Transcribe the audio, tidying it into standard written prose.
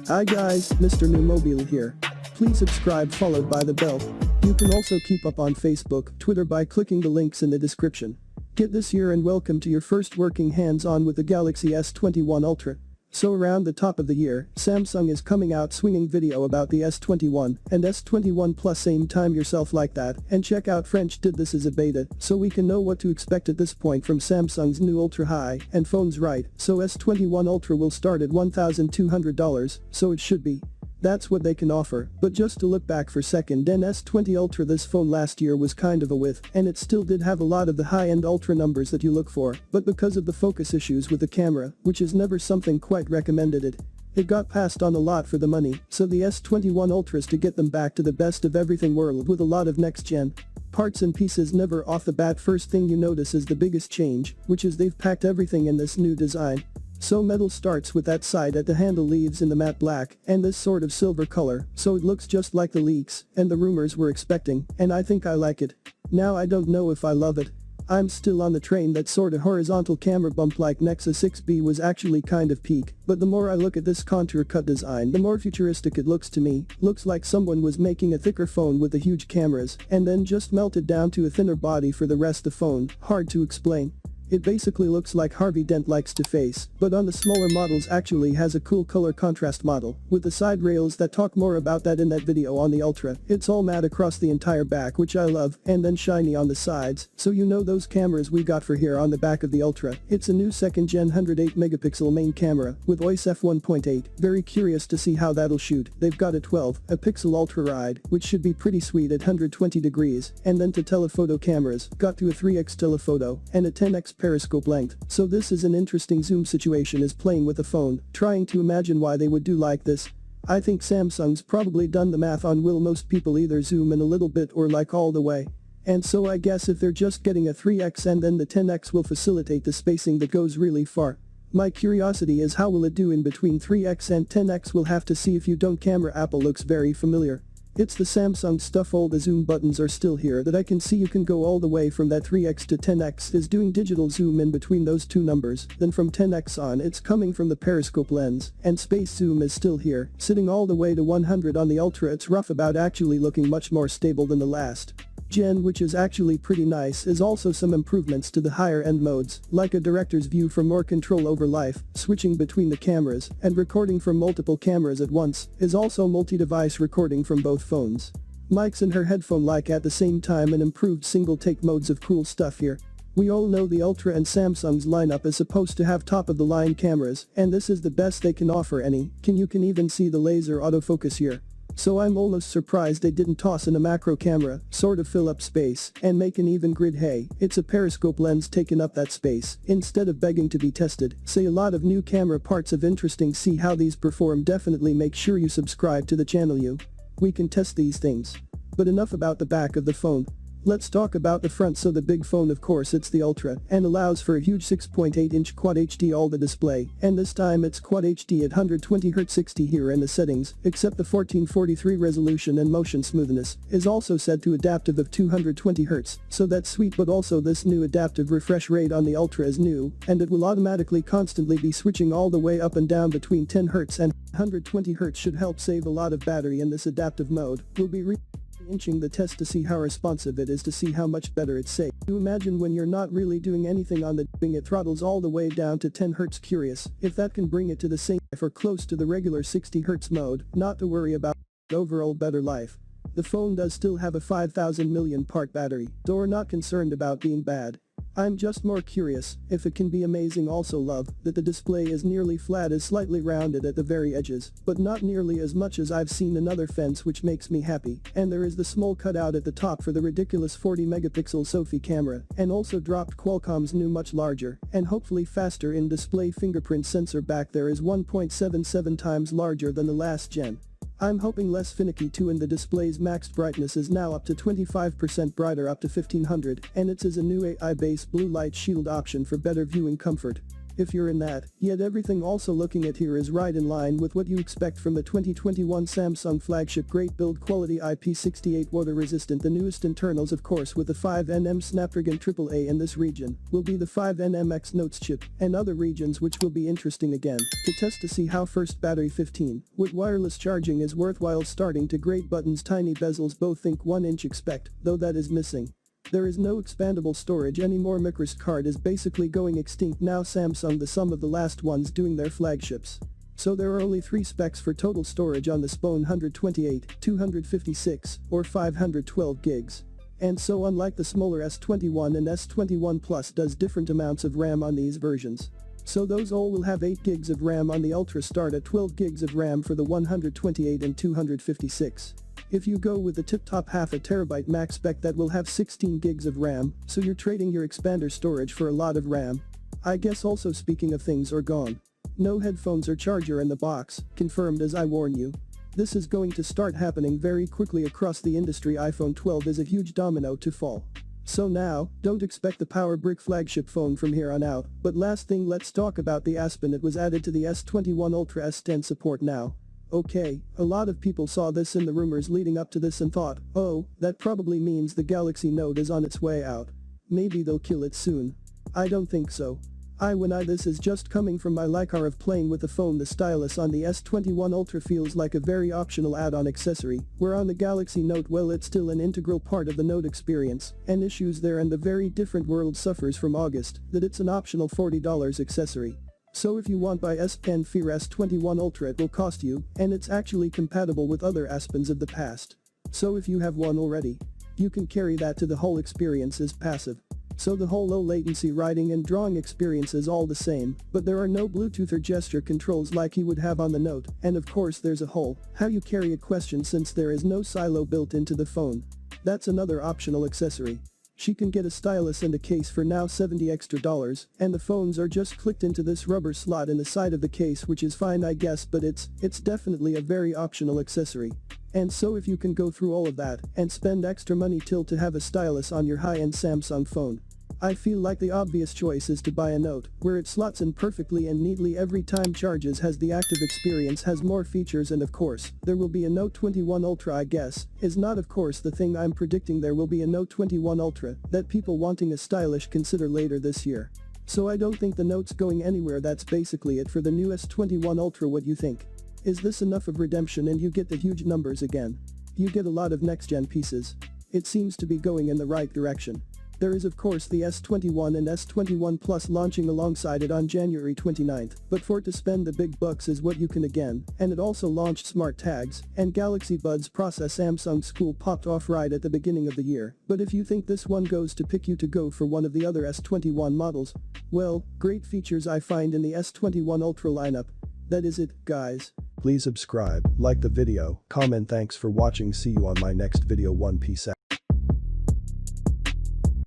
Hi guys, Mrnewmobile here. Please subscribe followed by the bell. You can also keep up on Facebook, Twitter by clicking the links in the description. Get this year and welcome to your first working hands-on with the Galaxy S21 Ultra. So around the top of the year, Samsung is coming out swinging video about the S21 and S21 Plus. Same time yourself like that and check out French did this as a beta so we can know what to expect at this point from Samsung's new Ultra high and phones, right? So S21 Ultra will start at $1,200, so it should be. That's what they can offer, but just to look back for a second, then S20 Ultra, this phone last year was kind of a whiff, and it still did have a lot of the high-end Ultra numbers that you look for, but because of the focus issues with the camera, which is never something quite recommended, it got passed on a lot for the money, so the S21 Ultras to get them back to the best of everything world with a lot of next-gen parts and pieces. Never off the bat, first thing you notice is the biggest change, which is they've packed everything in this new design. So metal starts with that side at the handle leaves in the matte black and this sort of silver color, so it looks just like the leaks and the rumors were expecting, and I think I like it. Now I don't know if I love it. I'm still on the train that sort of horizontal camera bump like Nexus 6B was actually kind of peak, but the more I look at this contour cut design, the more futuristic it looks to me. Looks like someone was making a thicker phone with the huge cameras and then just melted down to a thinner body for the rest of the phone. Hard to explain. It basically looks like Harvey Dent likes to face, but on the smaller models actually has a cool color contrast model, with the side rails that talk more about that in that video on the Ultra. It's all matte across the entire back, which I love, and then shiny on the sides, so you know those cameras we got for here on the back of the Ultra. It's a new second gen 108 megapixel main camera with OIS f1.8, very curious to see how that'll shoot. They've got a 12 pixel ultra wide, which should be pretty sweet at 120 degrees, and then to telephoto cameras, got to a 3x telephoto, and a 10x periscope length. So this is an interesting zoom situation is playing with the phone, trying to imagine why they would do like this. I think Samsung's probably done the math on will most people either zoom in a little bit or like all the way. And so I guess if they're just getting a 3x and then the 10x will facilitate the spacing that goes really far. My curiosity is how will it do in between 3x and 10x. We'll have to see. If you don't, camera Apple looks very familiar. It's the Samsung stuff. All the zoom buttons are still here that I can see. You can go all the way from that 3x to 10x is doing digital zoom in between those two numbers, then from 10x on it's coming from the periscope lens, and space zoom is still here, sitting all the way to 100 on the Ultra. It's rough about actually looking much more stable than the last gen, which is actually pretty nice. Is also some improvements to the higher end modes, like a director's view for more control over life, switching between the cameras, and recording from multiple cameras at once, is also multi-device recording from both phones. Mics in her headphone like at the same time, and improved single take modes of cool stuff here. We all know the Ultra and Samsung's lineup is supposed to have top of the line cameras, and this is the best they can offer any. You can even see the laser autofocus here. So I'm almost surprised they didn't toss in a macro camera, sort of fill up space, and make an even grid. Hey, it's a periscope lens taking up that space, instead of begging to be tested. Say a lot of new camera parts of interesting, see how these perform. Definitely make sure you subscribe to the channel. We can test these things. But enough about the back of the phone. Let's talk about the front. So the big phone, of course, it's the Ultra, and allows for a huge 6.8-inch Quad HD all the display, and this time it's Quad HD at 120Hz 60 here in the settings, except the 1443 resolution and motion smoothness is also set to adaptive of 220Hz, so that's sweet. But also this new adaptive refresh rate on the Ultra is new, and it will automatically constantly be switching all the way up and down between 10Hz and 120Hz. Should help save a lot of battery in this adaptive mode. We'll be inching the test to see how responsive it is, to see how much better it's safe. You imagine when you're not really doing anything on the it throttles all the way down to 10 Hz. Curious if that can bring it to the same or close to the regular 60 Hz mode. Not to worry about overall better life. The phone does still have a 5,000 million part battery, so we're not concerned about being bad. I'm just more curious if it can be amazing. Also love that the display is nearly flat, is slightly rounded at the very edges, but not nearly as much as I've seen in other phones, which makes me happy. And there is the small cutout at the top for the ridiculous 40 megapixel selfie camera, and also dropped Qualcomm's new much larger and hopefully faster in display fingerprint sensor. Back there is 1.77 times larger than the last gen. I'm hoping less finicky too, and the display's maxed brightness is now up to 25% brighter, up to 1500, and it is a new AI-based blue light shield option for better viewing comfort. If you're in that, yet everything also looking at here is right in line with what you expect from the 2021 Samsung flagship. Great build quality, IP68 water resistant. The newest internals, of course, with the 5nm Snapdragon AAA in this region will be the 5nm Notes chip, and other regions which will be interesting again to test to see how first. Battery 15 with wireless charging is worthwhile. Starting to great buttons, tiny bezels, both think 1-inch expect, though that is missing. There is no expandable storage anymore. microSD card is basically going extinct now. Samsung the sum of the last ones doing their flagships. So there are only 3 specs for total storage on this phone: 128, 256, or 512 gigs. And so unlike the smaller S21 and S21 Plus does different amounts of RAM on these versions. So those all will have 8 gigs of RAM on the Ultra, start at 12 gigs of RAM for the 128 and 256. If you go with the tip-top half a terabyte max spec, that will have 16 gigs of RAM, so you're trading your expander storage for a lot of RAM. I guess also speaking of things are gone. No headphones or charger in the box, confirmed as I warn you. This is going to start happening very quickly across the industry. iPhone 12 is a huge domino to fall. So now, don't expect the power brick flagship phone from here on out. But last thing, let's talk about the Aspen. It was added to the S21 Ultra S10 support now. Okay, a lot of people saw this in the rumors leading up to this and thought, oh, that probably means the Galaxy Note is on its way out. Maybe they'll kill it soon. I don't think so. This is just coming from my lifetime of playing with the phone. The stylus on the S21 Ultra feels like a very optional add-on accessory, where on the Galaxy Note, well, it's still an integral part of the Note experience, and issues there and the very different world suffers from August that it's an optional $40 accessory. So if you want buy S10 for S21 Ultra, it will cost you, and it's actually compatible with other Aspens of the past. So if you have one already, you can carry that to the whole experience as passive. So the whole low latency writing and drawing experience is all the same, but there are no Bluetooth or gesture controls like you would have on the Note, and of course there's a whole how you carry a question since there is no silo built into the phone. That's another optional accessory. She can get a stylus and a case for now $70 extra, and the phones are just clicked into this rubber slot in the side of the case, which is fine I guess, but it's definitely a very optional accessory. And so if you can go through all of that and spend extra money to have a stylus on your high-end Samsung phone, I feel like the obvious choice is to buy a Note, where it slots in perfectly and neatly every time, charges, has the active experience, has more features, and of course, there will be a Note 21 Ultra. I guess is not of course the thing I'm predicting. There will be a Note 21 Ultra that people wanting a stylish consider later this year. So I don't think the Note's going anywhere. That's basically it for the new S21 Ultra. What you think? Is this enough of redemption and you get the huge numbers again? You get a lot of next-gen pieces. It seems to be going in the right direction. There is of course the S21 and S21 Plus launching alongside it on January 29th, but for it to spend the big bucks is what you can again, and it also launched smart tags, and Galaxy Buds process. Samsung School popped off right at the beginning of the year, but if you think this one goes to pick you to go for one of the other S21 models, well, great features I find in the S21 Ultra lineup. That is it, guys. Please subscribe, like the video, comment. Thanks for watching. See you on my next video. One piece out.